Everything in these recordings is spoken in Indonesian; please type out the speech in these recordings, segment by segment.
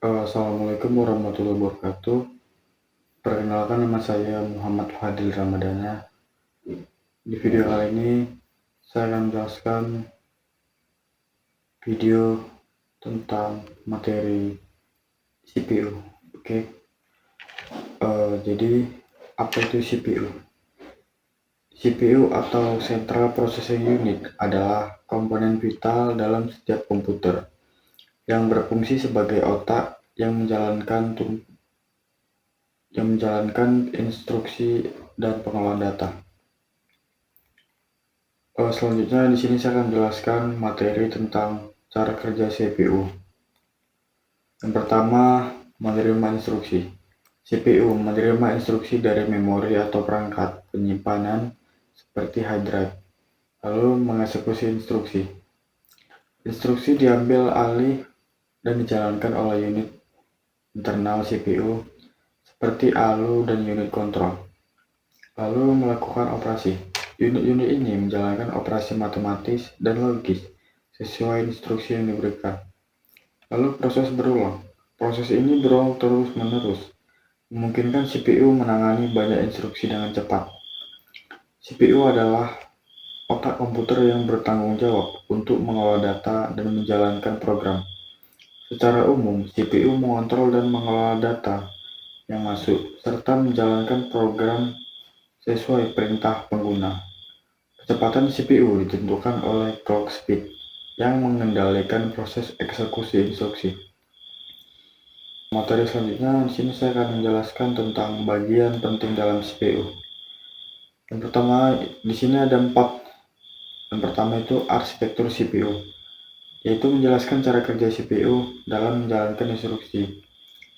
Assalamualaikum warahmatullahi wabarakatuh. Perkenalkan, nama saya Muhammad Fadil Ramadana. Di video kali ini saya akan menjelaskan video tentang materi CPU. Oke. Jadi apa itu CPU? CPU atau Central Processing Unit adalah komponen vital dalam setiap komputer yang berfungsi sebagai otak yang menjalankan instruksi dan pengolahan data. Selanjutnya di sini saya akan menjelaskan materi tentang cara kerja CPU. Yang pertama, menerima instruksi. CPU menerima instruksi dari memori atau perangkat penyimpanan seperti hard drive, lalu mengeksekusi instruksi. Instruksi diambil alih dan dijalankan oleh unit internal CPU seperti ALU dan unit kontrol, lalu melakukan operasi. Unit-unit ini menjalankan operasi matematis dan logis sesuai instruksi yang diberikan. Lalu proses berulang. Proses ini berulang terus-menerus, memungkinkan CPU menangani banyak instruksi dengan cepat. CPU adalah otak komputer yang bertanggung jawab untuk mengolah data dan menjalankan program. Secara umum, CPU mengontrol dan mengelola data yang masuk, serta menjalankan program sesuai perintah pengguna. Kecepatan CPU ditentukan oleh clock speed yang mengendalikan proses eksekusi instruksi. Materi selanjutnya, di sini saya akan menjelaskan tentang bagian penting dalam CPU. Yang pertama, di sini ada 4. Yang pertama itu arsitektur CPU, yaitu menjelaskan cara kerja CPU dalam menjalankan instruksi.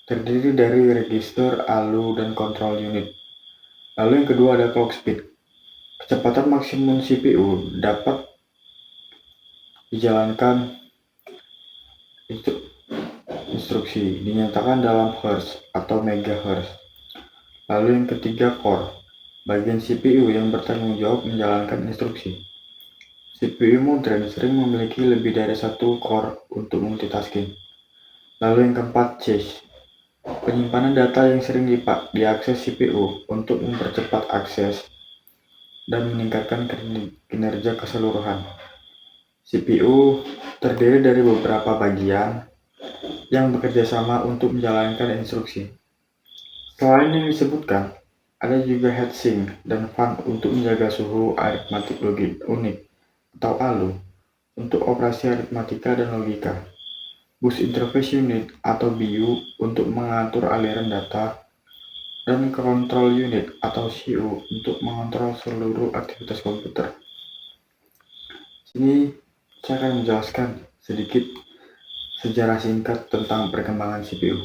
Terdiri dari register, ALU, dan control unit. Lalu yang kedua ada clock speed. Kecepatan maksimum CPU dapat dijalankan instruksi dinyatakan dalam hertz atau megahertz. Lalu yang ketiga core, bagian CPU yang bertanggung jawab menjalankan instruksi. CPU modern sering memiliki lebih dari satu core untuk multitasking. Lalu yang keempat cache, penyimpanan data yang sering diakses CPU untuk mempercepat akses dan meningkatkan kinerja keseluruhan. CPU terdiri dari beberapa bagian yang bekerja sama untuk menjalankan instruksi. Selain yang disebutkan, ada juga heatsink dan fan untuk menjaga suhu aritmatik logik unik atau ALU untuk operasi aritmatika dan logika. Bus Interface Unit atau BU untuk mengatur aliran data, dan Control Unit atau CU untuk mengontrol seluruh aktivitas komputer. Sini saya akan menjelaskan sedikit sejarah singkat tentang perkembangan CPU.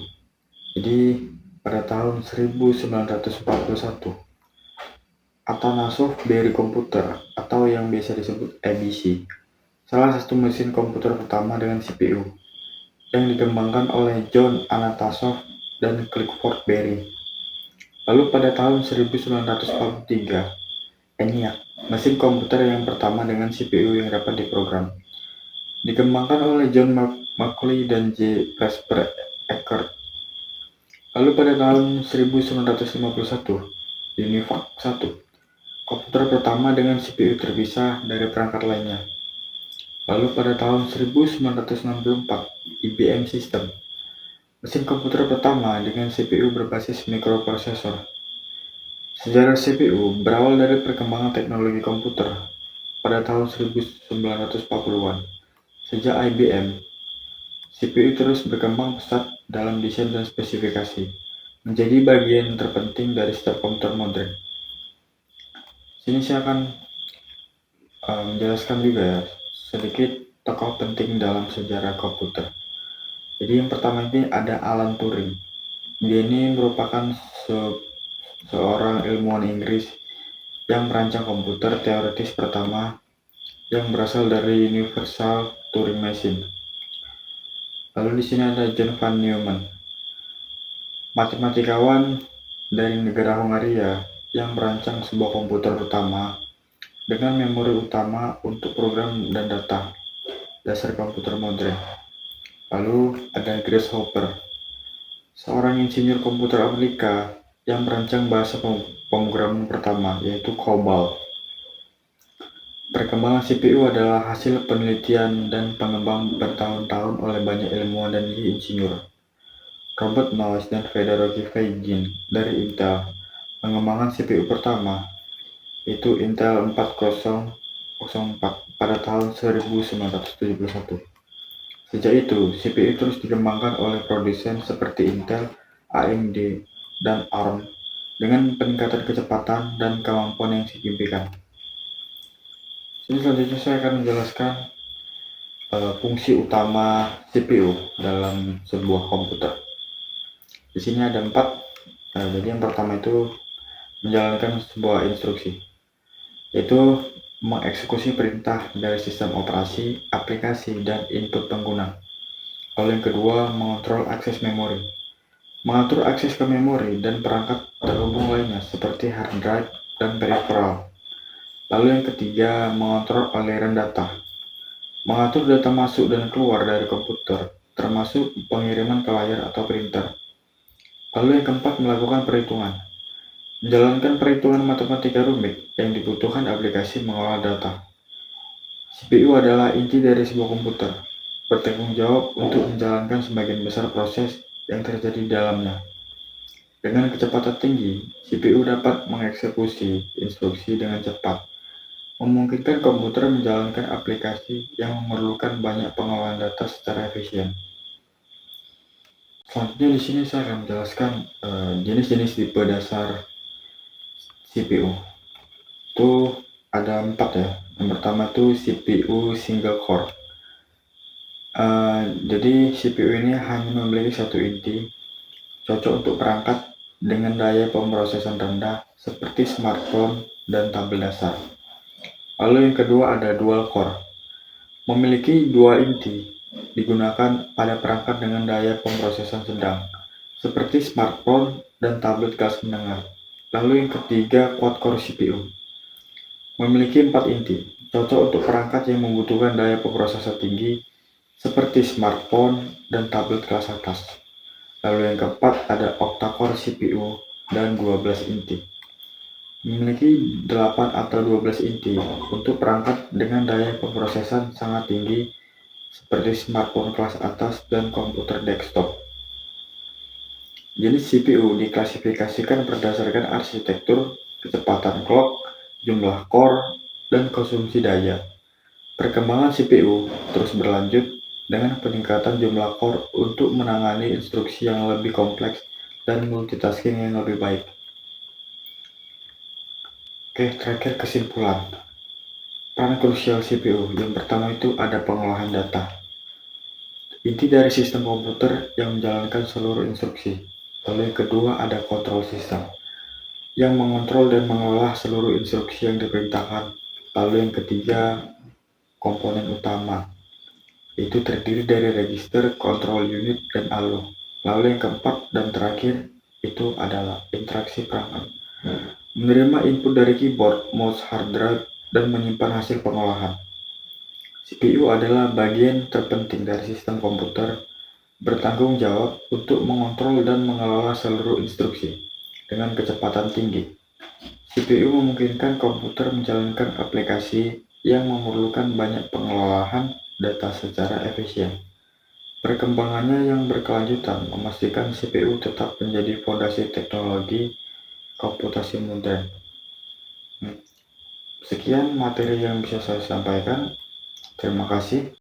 Jadi pada tahun 1941, Atanasov Berry Computer atau yang biasa disebut ABC, salah satu mesin komputer pertama dengan CPU, yang dikembangkan oleh John Atanasov dan Clifford Berry. Lalu pada tahun 1943, ENIAC, mesin komputer yang pertama dengan CPU yang dapat diprogram, dikembangkan oleh John Macaulay dan J. Presper Eckert. Lalu pada tahun 1951, UNIVAC 1, komputer pertama dengan CPU terpisah dari perangkat lainnya. Lalu pada tahun 1964, IBM System, mesin komputer pertama dengan CPU berbasis mikroprosesor. Sejarah CPU berawal dari perkembangan teknologi komputer pada tahun 1940-an. Sejak IBM, CPU terus berkembang pesat dalam desain dan spesifikasi, menjadi bagian terpenting dari setiap komputer modern. Sini saya akan menjelaskan juga ya sedikit tokoh penting dalam sejarah komputer. Jadi yang pertama ini ada Alan Turing. Dia ini merupakan seorang ilmuwan Inggris yang merancang komputer teoritis pertama yang berasal dari Universal Turing Machine. Lalu di sini ada John von Neumann, matematikawan dari negara Hungaria yang merancang sebuah komputer pertama dengan memori utama untuk program dan data, dasar komputer modern. Lalu ada Grace Hopper, seorang insinyur komputer Amerika yang merancang bahasa pemrograman pertama, yaitu COBOL. Perkembangan CPU adalah hasil penelitian dan pengembangan bertahun-tahun oleh banyak ilmuwan dan insinyur. Robert Noyce dan Federico Faggin dari Intel mengembangkan CPU pertama, yaitu Intel 4004 pada tahun 1971. Sejak itu, CPU terus dikembangkan oleh produsen seperti Intel, AMD, dan ARM dengan peningkatan kecepatan dan kemampuan yang signifikan. Ini selanjutnya saya akan menjelaskan fungsi utama CPU dalam sebuah komputer. Di sini ada 4. Jadi yang pertama itu menjalankan sebuah instruksi, yaitu mengeksekusi perintah dari sistem operasi, aplikasi, dan input pengguna. Lalu yang kedua, mengontrol akses memori, mengatur akses ke memori dan perangkat terhubung lainnya seperti hard drive dan peripheral. Lalu yang ketiga, mengontrol aliran data, mengatur data masuk dan keluar dari komputer, termasuk pengiriman ke layar atau printer. Lalu yang keempat, melakukan perhitungan, menjalankan perhitungan matematika rumit yang dibutuhkan aplikasi mengolah data. CPU adalah inti dari sebuah komputer, bertanggung jawab untuk menjalankan sebagian besar proses yang terjadi di dalamnya. Dengan kecepatan tinggi, CPU dapat mengeksekusi instruksi dengan cepat, memungkinkan komputer menjalankan aplikasi yang memerlukan banyak pengolahan data secara efisien. Selanjutnya di sini saya akan menjelaskan jenis-jenis tipe dasar CPU. Itu ada 4 ya. Yang pertama itu CPU single core. Jadi CPU ini hanya memiliki satu inti, cocok untuk perangkat dengan daya pemrosesan rendah seperti smartphone dan tabel dasar. Lalu yang kedua ada dual core, memiliki 2 inti, digunakan pada perangkat dengan daya pemrosesan sedang seperti smartphone dan tablet kelas menengah. Lalu yang ketiga quad core CPU, memiliki 4 inti, cocok untuk perangkat yang membutuhkan daya pemrosesan tinggi seperti smartphone dan tablet kelas atas. Lalu yang keempat ada octa-core CPU dan 12 inti, memiliki 8 atau 12 inti untuk perangkat dengan daya pemrosesan sangat tinggi seperti smartphone kelas atas dan komputer desktop. Jenis CPU diklasifikasikan berdasarkan arsitektur, kecepatan clock, jumlah core, dan konsumsi daya. Perkembangan CPU terus berlanjut dengan peningkatan jumlah core untuk menangani instruksi yang lebih kompleks dan multitasking yang lebih baik. Oke, terakhir kesimpulan. Peran krusial CPU. Yang pertama itu ada pengolahan data. Inti dari sistem komputer yang menjalankan seluruh instruksi. Lalu yang kedua ada kontrol sistem, yang mengontrol dan mengolah seluruh instruksi yang diperintahkan. Lalu yang ketiga, komponen utama, itu terdiri dari register, control unit, dan allo. Lalu yang keempat dan terakhir itu adalah interaksi perangkat, menerima input dari keyboard, mouse, hard drive, dan menyimpan hasil pengolahan. CPU adalah bagian terpenting dari sistem komputer, bertanggung jawab untuk mengontrol dan mengelola seluruh instruksi dengan kecepatan tinggi. CPU memungkinkan komputer menjalankan aplikasi yang memerlukan banyak pengelolaan data secara efisien. Perkembangannya yang berkelanjutan memastikan CPU tetap menjadi fondasi teknologi komputasi modern. Sekian materi yang bisa saya sampaikan. Terima kasih.